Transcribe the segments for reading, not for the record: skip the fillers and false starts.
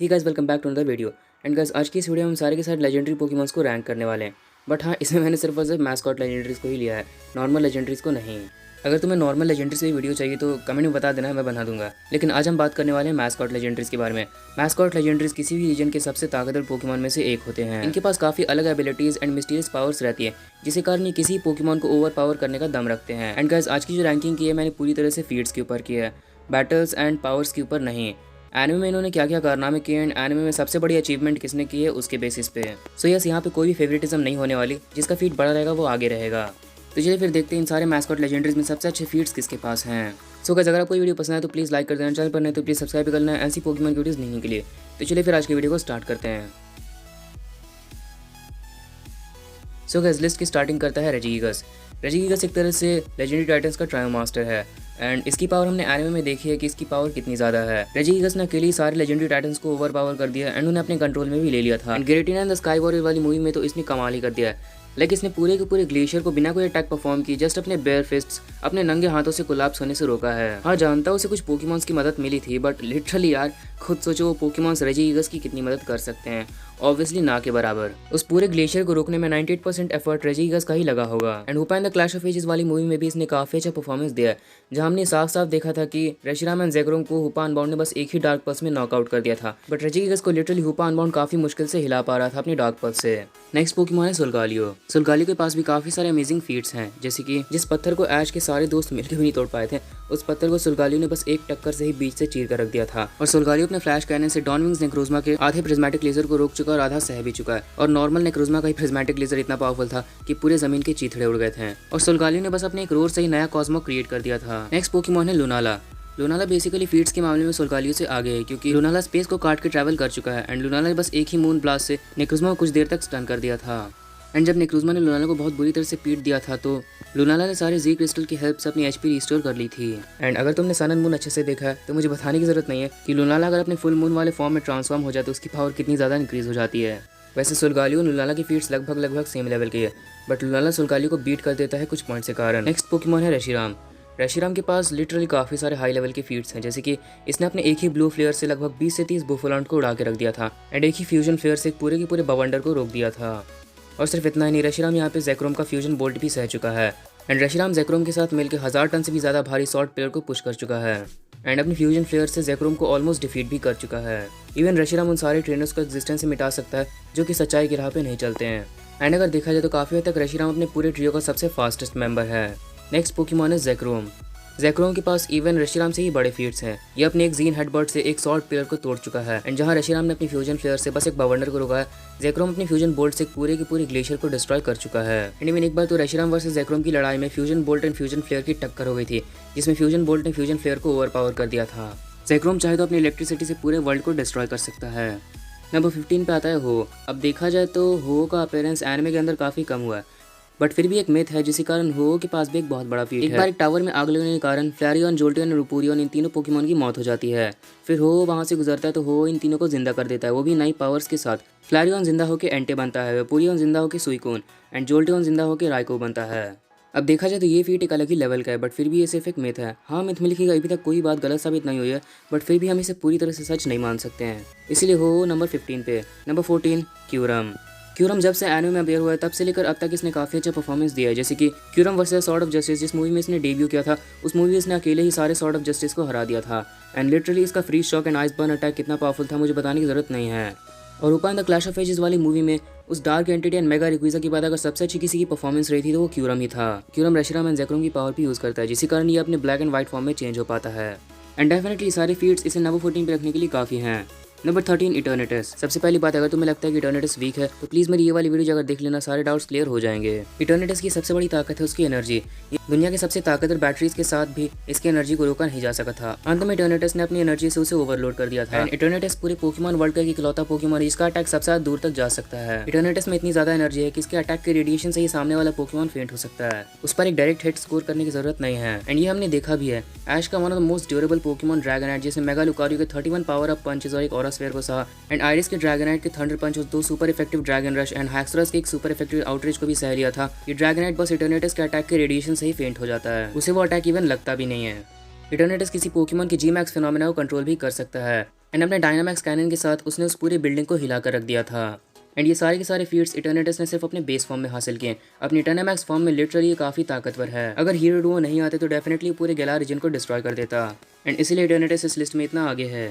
He guys welcome back to another video. And guys आज की इस वीडियो में हम सारे के सारे लेजेंडरी पोकेमॉन्स को रैंक करने वाले हैं। बट हाँ, इसमें मैंने सिर्फ और सिर्फ मैस्कॉट लेजेंडरीज को ही लिया है, नॉर्मल लेजेंडरीज को नहीं। अगर तुम्हें नॉर्मल लेजेंडरी से वीडियो चाहिए तो कमेंट में बता देना, मैं बना दूंगा। लेकिन आज हम बात करने वाले हैं मैस्कॉट लेजेंडरीज के बारे में। मैस्कॉट लेजेंडरीज किसी भी रीजन के सबसे ताकतवर पोकेमॉन में से एक होते हैं। इनके पास काफी अलग एबिलिटीज एंड मिस्टीरियस पावर्स रहती है, जिसके कारण ये किसी पोकेमॉन को ओवर पावर करने का दम रखते हैं। एंड गाइस आज की जो रैंकिंग की है मैंने पूरी तरह से फीड्स के ऊपर की है, बैटल्स एंड पावर्स के ऊपर नहीं। एनिमे में इन्होंने क्या क्या कारनामे किए एंड एनिमे में सबसे बड़ी अचीवमेंट किसने की है उसके बेसिस पे। सो यस, यहाँ पे कोई भी फेवरेटिज्म नहीं होने वाली, जिसका फीड बड़ा रहेगा वो आगे रहेगा। तो चलिए फिर देखते हैं इन सारे मैस्कॉट लेजेंडरीज में सबसे अच्छे फीड्स किसके पास हैं। सो गाइस अगर आपको वीडियो पसंद है तो प्लीज़ लाइक कर देना, चैनल पर नहीं तो प्लीज़ सब्सक्राइब करना है ऐसी पोकेमॉन वीडियोस देखने के लिए। तो चलिए फिर आज की वीडियो को स्टार्ट करते हैं। सो गाइस लिस्ट की स्टार्टिंग करता है रेजिगिगस। रेजिगिगस एक तरह से लेजेंडरी टाइटन्स का ट्रायो मास्टर है एंड इसकी पावर हमने एनिमे में देखी है कि इसकी पावर कितनी ज़्यादा है। रेजिगिगस ने अकेले ही सारे लेजेंडरी टाइटन्स को ओवर पावर कर दिया एंड उन्हें अपने कंट्रोल में भी ले लिया था। And Giratina and the sky warrior वाली मूवी में तो इसने कमाल ही कर दिया है। लाइक इसने पूरे के पूरे ग्लेशियर को बिना कोई अटैक परफॉर्म की जस्ट अपने बेयर फिस्ट्स अपने नंगे हाथों से कोलैप्स होने से रोका है। हाँ जानता हूँ उसे कुछ पोकेमॉन्स की मदद मिली थी, बट लिटरली यार खुद सोचो वो पोकेमॉन्स रेजिगिगस की कितनी मदद कर सकते हैं। ऑब्वियसली ना के बराबर। उस पूरे ग्लेशियर को रोकने में 98% एफर्ट रेजिगिगस का ही लगा होगा। And Hoopa in the clash of ages वाली मूवी में भी इसने काफी अच्छा परफॉर्मेंस दिया है, जहां हमने साफ साफ देखा था कि रेशिराम एंड ज़ेग्रोम को हुपा अनबाउंड ने बस एक ही डार्क पल्स में नॉकआउट कर दिया था, बट रेजिगिगस को लिटरली हुपा अनबाउंड काफी मुश्किल से हिला पा रहा था अपनी डार्क पल्स से। नेक्स्ट पोकेमॉन है सोल्गालियो। सोल्गालियो के पास भी काफी सारे अमेजिंग फीट्स हैं, जैसे कि जिस पत्थर को ऐश के सारे दोस्त मिलकर भी नहीं तोड़ पाए थे, उस पत्थर को सोल्गालियो ने बस एक टक्कर से ही बीच से चीर कर रख दिया था। और सोल्गालियो अपने फ्लैश कैनन से डॉनविंग्स नेक्रोजमा के आधे प्रिज्मेटिक लेजर को रोक चुका और आधा सह भी चुका है। और नॉर्मल नेक्रोजमा का ही प्रिज्मेटिक लेजर इतना पावरफुल था कि पूरे जमीन के चीथड़े उड़ गए थे। और सोल्गालियो ने बस अपने एक रोर से ही नया कॉस्मो क्रिएट कर दिया था। नेक्स्ट पोकेमॉन है लुनाला। लुनाला बेसिकली फीड्स के मामले में सोल्गालियो से आगे है, क्योंकि लुनाला स्पेस को काट के ट्रैवल कर चुका है एंड लुनाला ने बस एक ही मून ब्लास्ट से नेक्रोजमा को कुछ देर तक स्टन कर दिया था। एंड जब नेक्रोजमा ने लुनाला को बहुत बुरी तरह से पीट दिया था तो लुनाला ने सारे जी क्रिस्टल की हेल्प से अपनी एचपी रिस्टोर कर ली थी। एंड अगर तुमने सन एंड मून अच्छे से देखा है तो मुझे बताने की जरूरत नहीं है कि लुनाला अगर अपने फुल मून वाले फॉर्म में ट्रांसफॉर्म हो जाए तो उसकी पावर कितनी ज़्यादा इंक्रीज हो जाती है। वैसे सोल्गालियो और लुनाला की फीट्स लगभग सेम लेवल की है, बट लुनाला सोल्गालियो को बीट कर देता है कुछ पॉइंट्स के कारण। नेक्स्ट पोकेमॉन है रेशिराम। रेशिराम के पास लिटरली काफ़ी सारे हाई लेवल के फीट्स हैं, जैसे कि इसने अपने एक ही ब्लू फ्लेयर से लगभग 20 से 30 बुफोलाउंड को उड़ा के रख दिया था एंड एक ही फ्यूजन फ्लेयर से पूरे के पूरे बवंडर को रोक दिया था। और सिर्फ इतना ही नहीं, रेशिराम यहाँ पे ज़ेक्रोम का फ्यूजन बोल्ट भी सह चुका है एंड रेशिराम ज़ेक्रोम के साथ मिलकर 1000 टन से भी ज़्यादा भारी सॉल्ट प्लेयर को पुश कर चुका है एंड अपने फ्यूजन फ्लेयर से ज़ेक्रोम को ऑलमोस्ट डिफीट भी कर चुका है। इवन रेशिराम उन सारे ट्रेनर्स को एग्जिस्टेंस से मिटा सकता है जो कि सच्चाई की राह पे नहीं चलते हैं। एंड अगर देखा जाए तो काफ़ी हद तक रेशिराम अपने पूरे ट्रियो का सबसे फास्टेस्ट मेंबर है। नेक्स्ट पोकेमॉन है ज़ेक्रोम। ज़ेक्रोम के पास इवन रेशिराम से ही बड़े फीट्स हैं। ये अपने एक जीन हेडबर्ड से एक सॉल्ट प्लेयर को तोड़ चुका है एंड जहां रेशिराम ने अपनी फ्यूजन फ्लेयर से बस एक बवंडर को रोका है, ज़ेक्रोम अपनी फ्यूजन बोल्ट से पूरे के पूरे ग्लेशियर को डिस्ट्रॉय कर चुका है। एंड इवन एक बार तो रेशिराम वर्सेस ज़ेक्रोम की लड़ाई में fusion bolt and fusion flare की टक्कर हो गई थी, जिसमें फ्यूजन बोल्ट ने फ्यूजन फ्लेयर को ओवर पावर कर दिया था। ज़ेक्रोम चाहे तो अपनी इलेक्ट्रिसिटी से पूरे वर्ल्ड को डिस्ट्रॉय कर सकता है। नंबर 15 पे आता है हो। अब देखा जाए तो हो का अपीयरेंस एनिमे के अंदर काफ़ी कम हुआ है, बट फिर भी एक मिथ है जिसके कारण हो के पास भी एक बहुत बड़ा फीट है। एक बार एक टावर में आग लगने के कारण फ्लैरियन, जोल्टियन और रुपूरियन इन तीनों पोकेमॉन की मौत हो जाती है। फिर हो वहाँ से गुजरता है तो हो इन तीनों को जिंदा कर देता है, वो भी नई पावर्स के साथ। फ्लैरियन जिंदा होकर एंटे बनता है, रुपूरियन जिंदा होकर सुइकोन एंड जोल्टियन जिंदा होकर राइको बनता है। अब देखा जाए तो ये फीट एक अलग ही लेवल का है, बट फिर भी ये सिर्फ एक मिथ है। हाँ, मिथ में लिखी गई अभी तक कोई बात गलत साबित नहीं हुई है, बट फिर भी हम इसे पूरी तरह से सच नहीं मान सकते हैं, इसलिए हो नंबर 15 पे। नंबर 14 क्यूरम। क्यूरम जब से एनिमे में अपेयर हुआ है तब से लेकर अब तक इसने काफ़ी अच्छा परफॉर्मेंस दिया है, जैसे कि क्यूरम वर्सेस सॉर्ड ऑफ जस्टिस जिस मूवी में इसने डेब्यू किया था, उस मूवी में इसने अकेले ही सारे सॉर्ड ऑफ जस्टिस को हरा दिया था एंड लिटरली इसका freeze shock and ice burn attack कितना पावरफुल था मुझे बताने की जरूरत नहीं है। और ऊपर in the clash of ages वाली मूवी में उस डार्क एंटिटी एंड मेगा रिक्विजा की बात अगर सबसे अच्छी किसी की परफॉर्मेंस रही थी तो वो क्यूरम ही था। क्यूरम रेशिराम एंड ज़ेक्रोम की पावर भी यूज़ करता है, जिसके कारण ये अपने ब्लैक एंड व्हाइट फॉर्म में चेंज हो पाता है एंड डेफिनेटली सारे फीट्स इसे नंबर 14 पे रखने के लिए काफ़ी हैं। नंबर 13 इटर्नेटस। सबसे पहली बात, अगर तुम्हें लगता है कि इटर्नेटस वीक है तो प्लीज़ मेरी ये वाली वीडियो अगर देख लेना, सारे डाउट्स क्लियर हो जाएंगे। इटर्नेटस की सबसे बड़ी ताकत है उसकी एनर्जी। दुनिया के सबसे ताकतवर बैटरीज के साथ भी इसकी एनर्जी को रोका नहीं जा सका था। अंत में इटर्नेटस ने अपनी एनर्जी से उसे ओवरलोड कर दिया था। इटर्नेटस पूरे पोकेमॉन वर्ल्ड का एक इकलौता पोकेमॉन है जिसका अटैक सबसे दूर तक जा सकता है। इटर्नेटस में इतनी ज्यादा एनर्जी है कि इसके अटैक के रेडिएशन से ही सामने वाला पोकेमॉन फेंट हो सकता है, उस पर एक डायरेक्ट हिट स्कोर करने की जरूरत नहीं है। एंड ये हमने देखा भी है। ऐश का one of the most durable Pokemon Dragonite, जिसने मेगा लुकारियो के 31 पावर अप पंचेस और एक ऑरा स्फीयर को सहा एंड आयरिस के ड्रैगनाइट के थंडर पंच और 2 super effective dragon rush and Haxorus के एक सुपर इफेक्टिव आउटरीच को भी सह लिया था। ये ड्रैगनाइट बस इटर्नेटस के अटैक के रेडिएशन से ही फेंट हो जाता है, उसे वो अटैक इवन लगता भी नहीं है। इटर्नेटस किसी पोकेमॉन के जी मैक्स फिनोमेना को कंट्रोल भी कर सकता है एंड अपने डायनामैक्स कैनन के साथ उसने उस पूरी बिल्डिंग को हिला कर रख दिया था। एंड ये सारे के सारे फीट्स इटर्नेटस ने सिर्फ अपने बेस फॉर्म में हासिल किए। अपनी इटर्नामैक्स फॉर्म में लिटरली ये काफ़ी ताकतवर है। अगर हीरो डुओ नहीं आते तो डेफिनेटली पूरे गैलार रीजन को डिस्ट्रॉय कर देता। एंड इसीलिए इटर्नेटस इस लिस्ट में इतना आगे है।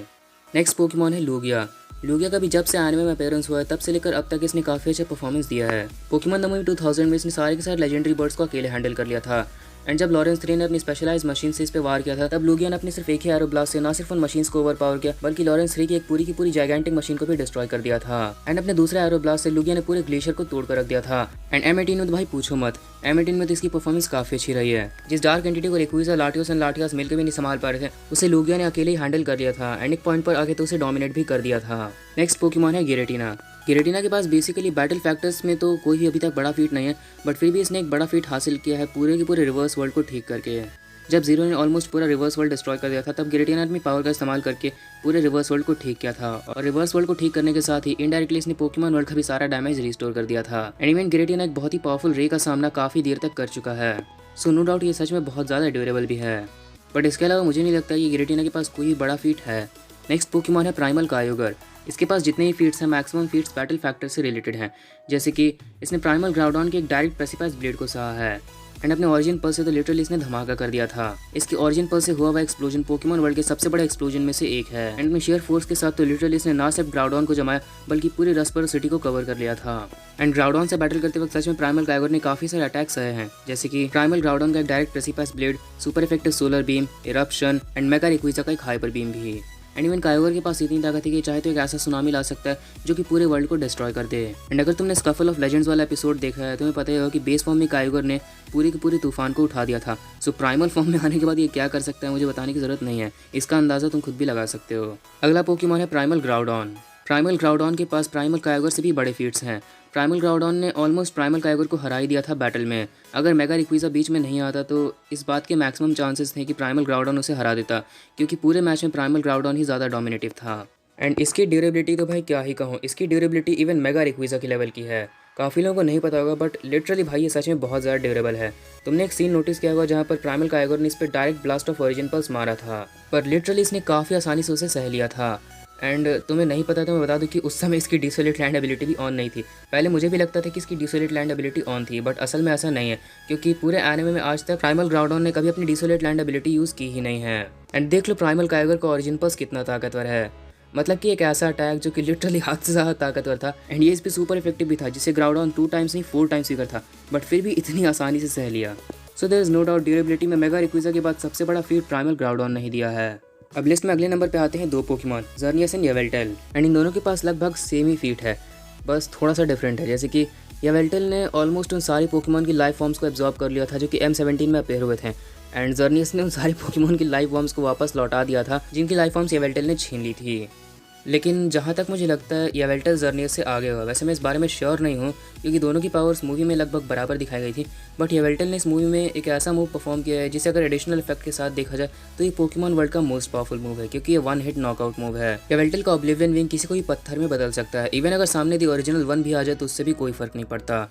नेक्स्ट पोकेमॉन है लूगिया। लूगिया का भी जब से एनिमे में अपीयरेंस हुआ है तब से लेकर अब तक इसने काफ़ी अच्छा परफॉर्मेंस दिया है। पोकेमॉन द मूवी 2000 में इसने सारे के सारे लेजेंडरी बर्ड्स को अकेले हैंडल कर लिया था। एंड जब लॉरेंस 3 ने अपनी स्पेशलाइज मशीन से इस पे वार किया था तब लूगिया ने अपनी सिर्फ एक ही एरो ब्लास्ट से ना सिर्फ उन मशीन्स को ओवर पावर किया बल्कि लॉरेंस 3 की एक पूरी पूरी जाइगेंटिक मशीन को भी डिस्ट्रॉय कर दिया था। एंड अपने दूसरे एरो ब्लास्ट से लूगिया ने पूरे ग्लेशियर को तोड़ कर रख दिया था। एंड M18 में तो भाई पूछो मत, M18 में तो इसकी परफॉर्मेंस काफ़ी अच्छी रही है। जिस डार्क एंटिटी को रेक्विज़ा, लाटियोस एंड लाटियास मिलकर भी नहीं संभाल पा रहे थे उसे लूगिया ने अकेले ही हैंडल कर लिया था। एंड एक पॉइंट पर आके तो उसे डोमिनेट भी कर दिया था। नेक्स्ट पोकेमॉन है गिरेटिना। गिरेटिना के पास बेसिकली बैटल फैक्टर्स में तो कोई भी अभी तक बड़ा फीट नहीं है, बट फिर भी इसने एक बड़ा फीट हासिल किया है पूरे के पूरे रिवर्स वर्ल्ड को ठीक करके। जब जीरो ने ऑलमोस्ट पूरा रिवर्स वर्ल्ड डिस्ट्रॉय कर दिया था तब गिरेटिना ने अपनी पावर का इस्तेमाल करके पूरे रिवर्स वर्ल्ड को ठीक किया था। और रिवर्स वर्ल्ड को ठीक करने के साथ ही इनडायरेक्टली इसने पोकेमॉन वर्ल्ड का भी सारा डैमेज रिस्टोर कर दिया था। एंड इवन गिरेटिना एक बहुत ही पावरफुल रे का सामना काफ़ी देर तक कर चुका है। सो नो डाउट ये सच में बहुत ज़्यादा ड्यूरेबल भी है, बट इसके अलावा मुझे नहीं लगता कि गिरेटिना के पास कोई बड़ा फीट है। नेक्स्ट पोकेमॉन है प्राइमल कायोगर। इसके पास जितने ही फीट्स हैं मैक्सिमम फीट्स बैटल फैक्टर से रिलेटेड हैं, जैसे कि इसने प्राइमल ग्राउडॉन के एक डायरेक्ट प्रेसिपाइस ब्लेड को सहा है। एंड अपने ऑरिजिन पल से तो लिटरली इसने धमाका कर दिया था। इसकी ऑरिजिन पल से हुआ हुआ एक्सप्लोजन पोकेमॉन वर्ल्ड के सबसे बड़े एक्सप्लोजन में से एक है। एंड में शेयर फोर्स के साथ तो लिटरली इसने ना सिर्फ ग्राउडॉन को जमाया बल्कि पूरी रसपर सिटी को कवर कर लिया था। एंड ग्राउडॉन से बैटल करते वक्त सच में प्राइमल कायोगर ने काफी सारे अटैक्स सहे हैं, जैसे कि प्राइमल ग्राउडॉन का एक direct precipice blade, super effective solar beam, eruption and mega Rayquaza का एक हाइपर बीम भी। एंड इवन कायोगर के पास इतनी ताकत है कि चाहे तो एक ऐसा सुनामी ला सकता है जो कि पूरे वर्ल्ड को डिस्ट्रॉय कर दे। एंड अगर तुमने स्कफल ऑफ लेजेंड्स वाला एपिसोड देखा है तुम्हें पता ही होगा कि बेस फॉर्म में कायोगर ने पूरी की पूरी तूफान को उठा दिया था। सो प्राइमल फॉर्म में आने के बाद ये क्या कर सकता है मुझे बताने की जरूरत नहीं है, इसका अंदाजा तुम खुद भी लगा सकते हो। अगला पोकेमॉन है प्राइमल ग्राउडॉन। प्राइमल ग्राउडॉन के पास प्राइमल कायोगर से भी बड़े फीट्स हैं। प्राइमल ग्राउडॉन ने ऑलमोस्ट प्राइमल कायोगर को हरा ही दिया था बैटल में। अगर मेगा रेक्विज़ा बीच में नहीं आता तो इस बात के मैक्सिमम चांसेस थे कि प्राइमल ग्राउडॉन उसे हरा देता, क्योंकि पूरे मैच में प्राइमल ग्राउडॉन ही ज़्यादा डोमिनेटिव था। एंड इसकी ड्यूरेबिलिटी तो भाई क्या ही कहूँ, इसकी ड्यूरेबिलिटी इवन मेगा रेक्विज़ा के लेवल की है। काफ़ी लोगों को नहीं पता होगा बट लिटरली भाई ये सच में बहुत ज़्यादा ड्यूरेबल है। तुमने एक सीन नोटिस किया होगा जहाँ पर प्राइमल कायोगर ने इस पर direct blast of origin pulse मारा था, पर लिटरली इसने काफ़ी आसानी से उसे सह लिया था। एंड तुम्हें नहीं पता तो मैं बता दूं कि उस समय इसकी डिसोलेट लैंड एबिलिटी भी ऑन नहीं थी। पहले मुझे भी लगता था कि इसकी डिसोलेट लैंड एबिलिटी ऑन थी, बट असल में ऐसा नहीं है, क्योंकि पूरे एनिमे में आज तक प्राइमल ग्राउडॉन ने कभी अपनी डिसोलेट लैंड एबिलिटी यूज़ की ही नहीं है। एंड देख लो प्राइमल कायोगर का ओरिजिन पल्स कितना ताकतवर है, मतलब कि एक ऐसा अटैक जो कि लिटरली हाथ से ज़्यादा ताकतवर था। एंड ये इस पर सुपर इफेक्टिव भी था, जिसे ग्राउडॉन 2 टाइम्स नहीं 4 टाइम्स वीकर था, बट फिर भी इतनी आसानी से सह लिया। So there is no doubt durability में मेगा रेक्विज़ा के बाद सबसे बड़ा फीट प्राइमल ग्राउडॉन नहीं दिया है। अब लिस्ट में अगले नंबर पे आते हैं 2 पोकेमॉन, ज़र्नियस एंड येवेल्टेल। एंड इन दोनों के पास लगभग सेम ही फीट है, बस थोड़ा सा डिफरेंट है। जैसे कि येवेल्टेल ने ऑलमोस्ट उन सारी पोकेमॉन की लाइफ फॉर्म्स को एब्जॉर्ब कर लिया था जो कि M17 में अपीयर हुए थे, एंड ज़र्नियस ने उन सारी पोकेमॉन की लाइफ फॉर्म्स को वापस लौटा दिया था जिनकी लाइफ फॉर्म्स येवेल्टेल ने छीन ली थी। लेकिन जहाँ तक मुझे लगता है येवेल्टेल ज़र्नियस से आगे हुआ। वैसे मैं इस बारे में श्योर नहीं हूँ क्योंकि दोनों की पावर्स मूवी में लगभग बराबर दिखाई गई थी, बट येवेल्टेल ने इस मूवी में एक ऐसा मूव परफॉर्म किया है जिसे अगर एडिशनल इफेक्ट के साथ देखा जाए तो ये पोकेमॉन वर्ल्ड का मोस्ट पावरफुल मूव है, क्योंकि ये 1 हिट नॉकआउट मूव है। येवेल्टेल का ऑब्लिवियन विंग किसी को भी पत्थर में बदल सकता है, इवन अगर सामने दी ओरिजिनल 1 भी आ जाए तो उससे भी कोई फर्क नहीं पड़ता।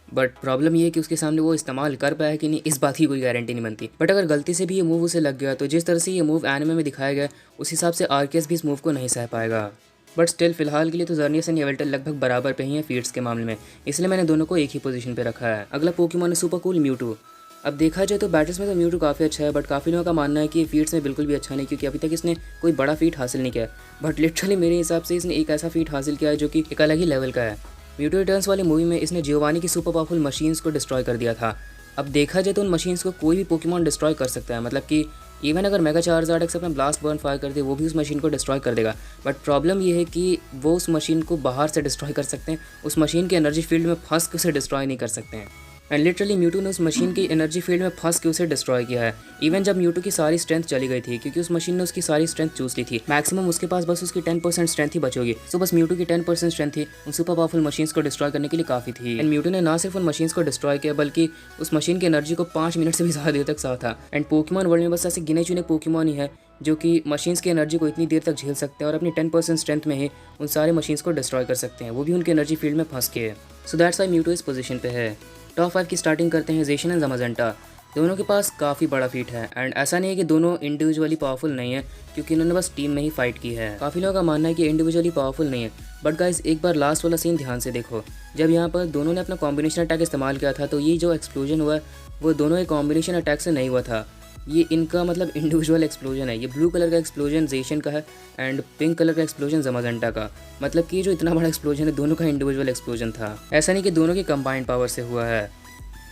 बट प्रॉब्लम ये है कि उसके सामने वो इस्तेमाल कर पाया कि नहीं इस बात की कोई गारंटी नहीं बनती। बट अगर गलती से भी ये मूव उसे लग गया तो जिस तरह से ये मूव एनिमे में दिखाया गया उस हिसाब से आर्केस भी इस मूव को नहीं सह पाएगा। बट स्टिल फिलहाल के लिए तो ज़र्नियस एंड येवेल्टेल लगभग बराबर पे ही हैं फीट्स के मामले में, इसलिए मैंने दोनों को एक ही पोजीशन पे रखा है। अगला पोकेमॉन है सुपर कूल म्यूटू। अब देखा जाए तो बैटल्स में तो म्यूटू काफ़ी अच्छा है, बट काफ़ी लोगों का मानना है कि फीट्स में बिल्कुल भी अच्छा नहीं, क्योंकि अभी तक इसने कोई बड़ा फीट हासिल नहीं किया। बट लिटरली मेरे हिसाब से इसने एक ऐसा फीट हासिल किया है जो कि एक अलग ही लेवल का है। म्यूटू रिटर्न्स वाली मूवी में इसने जियोवानी की सुपर पावरफुल मशीन्स को डिस्ट्रॉय कर दिया था। अब देखा जाए तो उन मशीन्स को कोई भी पोकेमॉन डिस्ट्रॉय कर सकता है, मतलब कि इवन अगर मेगा चार्जार्ड एक्स अपना ब्लास्ट बर्न फायर कर दे वो भी उस मशीन को डिस्ट्रॉय कर देगा। बट प्रॉब्लम ये है कि वो उस मशीन को बाहर से डिस्ट्रॉय कर सकते हैं, उस मशीन के एनर्जी फील्ड में फंस के उसे डिस्ट्रॉय नहीं कर सकते हैं। एंड लिटरली म्यूटू ने उस मशीन की एनर्जी फील्ड में फंस के उसे डिस्ट्रॉय किया है। इवन जब म्यूटू की सारी स्ट्रेंथ चली गई थी, क्योंकि उस मशीन ने उसकी सारी स्ट्रेंथ चूस ली थी, मैक्सिमम उसके पास बस उसकी 10% स्ट्रेंथ ही बची होगी। सो बस म्यूटू की 10% स्ट्रेंथ थी उन सुपर पावरफुल मशीन्स को डिस्ट्रॉय करने के लिए काफ़ी थी। एंड म्यूटू ने ना सिर्फ उन मशीन्स को डिस्ट्रॉय किया बल्कि उस मशीन की एनर्जी को 5 मिनट से भी ज़्यादा देर तक सहा था। एंड पोकेमॉन वर्ल्ड में बस ऐसे गिने चुने पोकेमॉन ही है जो कि मशीन्स की एनर्जी को इतनी देर तक झेल सकते हैं और अपनी 10% स्ट्रेंथ में ही उन सारे मशीन्स को डिस्ट्रॉय कर सकते हैं, वो भी उनकी एनर्जी फील्ड में फंस के। सो दैट्स व्हाई म्यूटू इस पोजीशन पे है। टॉप 5 की स्टार्टिंग करते हैं ज़ेशन एंड ज़माज़ेंटा। दोनों के पास काफ़ी बड़ा फीट है एंड ऐसा नहीं है कि दोनों इंडिविजुअली पावरफुल नहीं है, क्योंकि इन्होंने बस टीम में ही फाइट की है। काफ़ी लोगों का मानना है कि इंडिविजुअली पावरफुल नहीं है, बट गाइस एक बार लास्ट वाला सीन ध्यान से देखो। जब यहाँ पर दोनों ने अपना कॉम्बिनेशन अटैक इस्तेमाल किया था तो ये जो एक्सप्लोजन हुआ है वो दोनों एक कॉम्बिनेशन अटैक से नहीं हुआ था। ये इनका मतलब इंडिविजुअल एक्सप्लोजन है। ये ब्लू कलर का एक्सप्लोजन जेशन का है एंड पिंक कलर का एक्सप्लोजन जमाजेंटा का। मतलब कि जो इतना बड़ा एक्सप्लोजन है दोनों का इंडिविजुअल एक्सप्लोजन था, ऐसा नहीं कि दोनों की कंबाइंड पावर से हुआ है।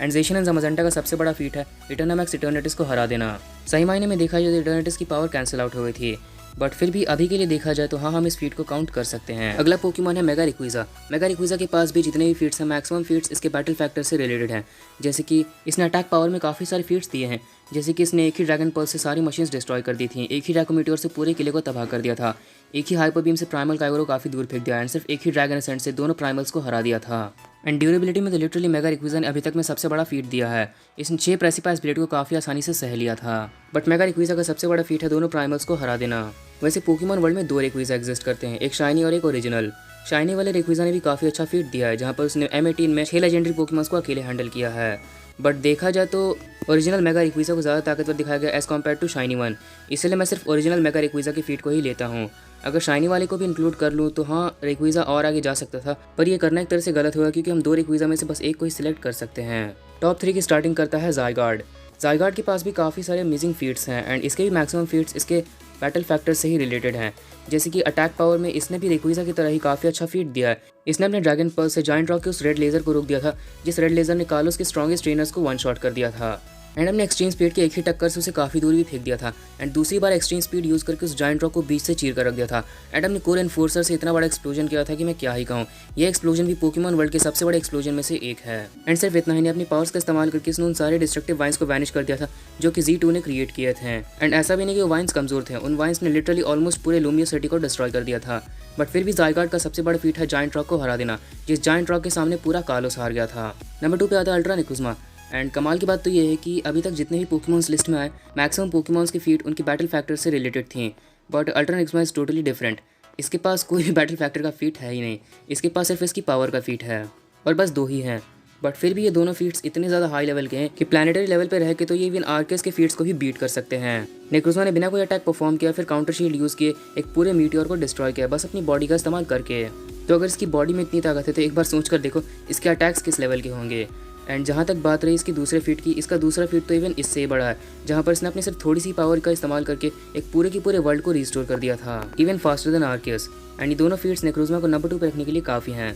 एंड जेशन एंड जमाजेंटा का सबसे बड़ा फीट है इटरनामैक्स इटर्निटीज को हरा देना। सही मायने में देखा जाए तो इटर्निटीज की पावर कैंसिल आउट हो गई थी, बट फिर भी अभी के लिए देखा जाए तो हाँ, हम इस फीट को काउंट कर सकते हैं। अगला पोकेमॉन है मेगा रिक्विजा। मेगा रिक्विजा के पास भी जितने भी फीट्स हैं मैक्सिमम फीट्स इसके बैटल फैक्टर से रिलेटेड हैं। जैसे कि इसने अटैक पावर में काफ़ी सारे फीट्स दिए हैं, जैसे कि इसने एक ही ड्रैगन पर्ल से सारी मशीन्स डिस्ट्रॉय कर दी थी, एक ही ड्रैगो मीटियोर से पूरे किले को तबाह कर दिया था, एक ही हाइपर बीम से प्राइमल काइगोरो काफ़ी दूर फेंक दिया एंड सिर्फ एक ही ड्रैगन एसेंट से दोनों प्राइमल्स को हरा दिया था। एंड ड्यूरेबिलिटी में तो लिटरली मेगा रिक्विजा ने अभी तक में सबसे बड़ा फीट दिया है। इसने 6 प्रेसिपाइस ब्लेड को काफ़ी आसानी से सह लिया था। बट मेगा रिक्विजा का सबसे बड़ा फीट है दोनों प्राइमल्स को हरा देना। वैसे पोकेमॉन वर्ल्ड में 2 रिक्विजा एग्जिस्ट करते हैं, एक शाइनी और एक ओरिजिनल। शाइनी वाले रिक्विजा ने भी काफ़ी अच्छा फीट दिया है, जहाँ पर उसने M18 में 6 लेजेंडरी पोकेमॉन्स को अकेले हैंडल किया है। बट देखा जाए तो ओरिजिनल मेगा रिक्विजा को ज़्यादा ताकतवर दिखाया गया as compared to shiny one, इसलिए मैं सिर्फ ओरिजिनल मेगा रिक्विजा की फीट को ही लेता हूँ। अगर शाइनी वाले को भी इंक्लूड कर लूँ तो हाँ, रिक्विजा और आगे जा सकता था, पर यह करना एक तरह से गलत होगा क्योंकि हम 2 रिक्विजा में से बस एक को ही सिलेक्ट कर सकते हैं। टॉप 3 की स्टार्टिंग करता है ज़ायगार्ड। ज़ायगार्ड के पास भी काफ़ी सारे अमेजिंग फीट्स हैं एंड इसके भी मैक्सिमम फीट्स इसके बैटल फैक्टर से ही रिलेटेड हैं। जैसे कि अटैक पावर में इसने भी रिक्विजा की तरह ही काफ़ी अच्छा फीट दिया है। इसने अपने ड्रैगन पर्ल से जायंट रॉक के उस रेड लेज़र को रोक दिया था, जिस रेड लेज़र ने कार्लोस के स्ट्रॉन्गेस्ट ट्रेनर्स को 1 शॉट कर दिया था। एंड हमने एक्सट्रीम स्पीड के एक ही टक्कर से उसे काफ़ी दूर भी फेंक दिया था एंड दूसरी बार एक्सट्रीम स्पीड यूज़ करके उस जायंट रॉक को बीच से चीर कर रख दिया था। एंड हमने कोर एनफोर्सर से इतना बड़ा एक्सप्लोजन किया था कि मैं क्या ही कहूँ। यह एक्सप्लोजन भी पोकेमॉन वर्ल्ड के सबसे बड़े एक्सप्लोजन में से एक है। एंड सिर्फ इतना ही नहीं, अपनी पावर्स का इस्तेमाल करके इसने उन सारे डिस्ट्रक्टिव वाइन्स को वैनिश कर दिया था जो कि Z2 ने क्रिएट किए थे। एंड ऐसा भी नहीं कि वो वाइन्स कमजोर थे, उन वाइन्स ने लिटरली ऑलमोस्ट पूरे लूमियो सिटी को डिस्ट्रॉय कर दिया था। बट फिर भी ज़ायगार्ड का सबसे बड़ा फीट है जायंट रॉक को हरा देना, जिस जायंट रॉक के सामने पूरा कार्लोस हार गया था। नंबर 2 पे आता है अल्ट्रा निकुज़मा। एंड कमाल की बात तो ये है कि अभी तक जितने भी पोकेमॉन्स लिस्ट में आए मैक्सिमम पोकेमॉन्स की फीट उनकी बैटल फैक्टर से रिलेटेड थी, but ultra Necrozma is totally different. इसके पास कोई भी बैटल फैक्टर का फीट है ही नहीं, इसके पास सिर्फ इसकी पावर का फीट है और बस 2 ही हैं। बट फिर भी ये दोनों फीट्स इतने ज़्यादा हाई लेवल के हैं कि प्लानिटरी लेवल पे रह के तो ये इवन आर्केस के फीट्स को भी बीट कर सकते हैं। निकुज़मा ने बिना कोई अटैक परफॉर्म किया, फिर काउंटर शील्ड यूज़ किए, एक पूरे मीटियोर को डिस्ट्रॉय किया बस अपनी बॉडी का इस्तेमाल करके। तो अगर इसकी बॉडी में इतनी ताकत है तो एक बार सोच कर देखो इसके अटैक्स किस लेवल के होंगे। एंड जहाँ तक बात रही इसकी दूसरे फीट की, इसका दूसरा फीट तो इवन इससे बड़ा है, जहाँ पर इसने अपनी सिर्फ थोड़ी सी पावर का इस्तेमाल करके एक पूरे के पूरे वर्ल्ड को रिस्टोर कर दिया था, इवन फास्टर देन आर्केस। एंड ये दोनों फीट्स निकुज़मा को नंबर 2 पे रखने के लिए काफ़ी हैं।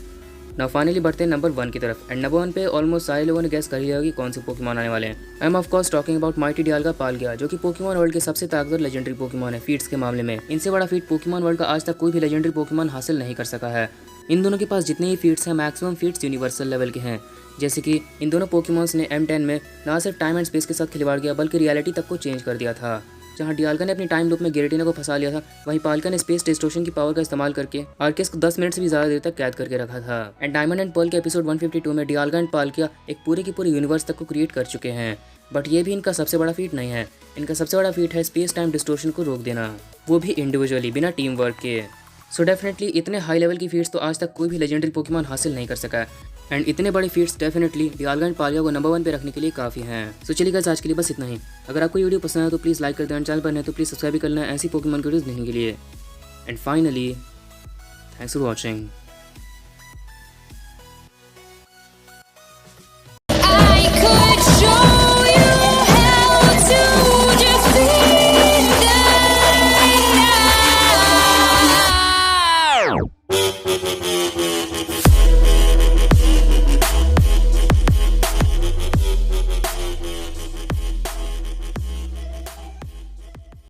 नाउ फाइनली बढ़ते हैं नंबर 1 की तरफ। एंड नंबर 1 पे ऑलमोस्ट सारे लोगों ने गैस कर लिया कि कौन से पोकेमॉन आने वाले हैं। I am of course talking about mighty Dialga Palkia, जो कि पोकेमॉन वर्ल्ड के सबसे ताकतवर लेजेंडरी पोकेमॉन है फीट्स के मामले में। इनसे बड़ा फीट पोकेमॉन वर्ल्ड का आज तक कोई भी लेजेंडरी पोकेमॉन हासिल नहीं कर सका है। इन दोनों के पास जितने ही फीट्स हैं मैक्सिमम फीट्स यूनिवर्सल लेवल के हैं। जैसे कि इन दोनों पोकेमॉन्स ने M10 में ना सिर्फ टाइम एंड स्पेस के साथ खिलवाड़ किया बल्कि रियलिटी तक को चेंज कर दिया था। जहाँ डियाल्गा ने अपनी टाइम लूप में गिरेटिना को फंसा लिया था, वहीं पालका ने स्पेस डिस्टोर्शन की पावर का इस्तेमाल करके आर्केस को 10 मिनट से भी ज़्यादा देर तक कैद करके रखा था। एंड डायमंड एंड पर्ल के एपिसोड 152 में डियाल्गा एंड पालकिया एक पूरे की पूरे यूनिवर्स तक को क्रिएट कर चुके हैं। बट ये भी इनका सबसे बड़ा फीट नहीं है। इनका सबसे बड़ा फीट है स्पेस टाइम डिस्टोर्शन को रोक देना, वो भी इंडिविजुअली बिना टीम वर्क के। सो डेफिनेटली इतने हाई लेवल की फीट्स तो आज तक कोई भी लेजेंडरी पोकेमॉन हासिल नहीं कर सका है। एंड इतने बड़े फीट्स डेफिनेटली डियाल्गा एंड पालगिया को नंबर 1 पे रखने के लिए काफ़ी हैं। सो चलिए गाइस, आज के लिए बस इतना ही। अगर आपको वीडियो पसंद आए तो प्लीज़ लाइक कर दें, चैनल पर नहीं तो प्लीज़ सब्सक्राइब कर लें ऐसी पोकेमॉन वीडियोस देखने के लिए। And finally thanks for watching.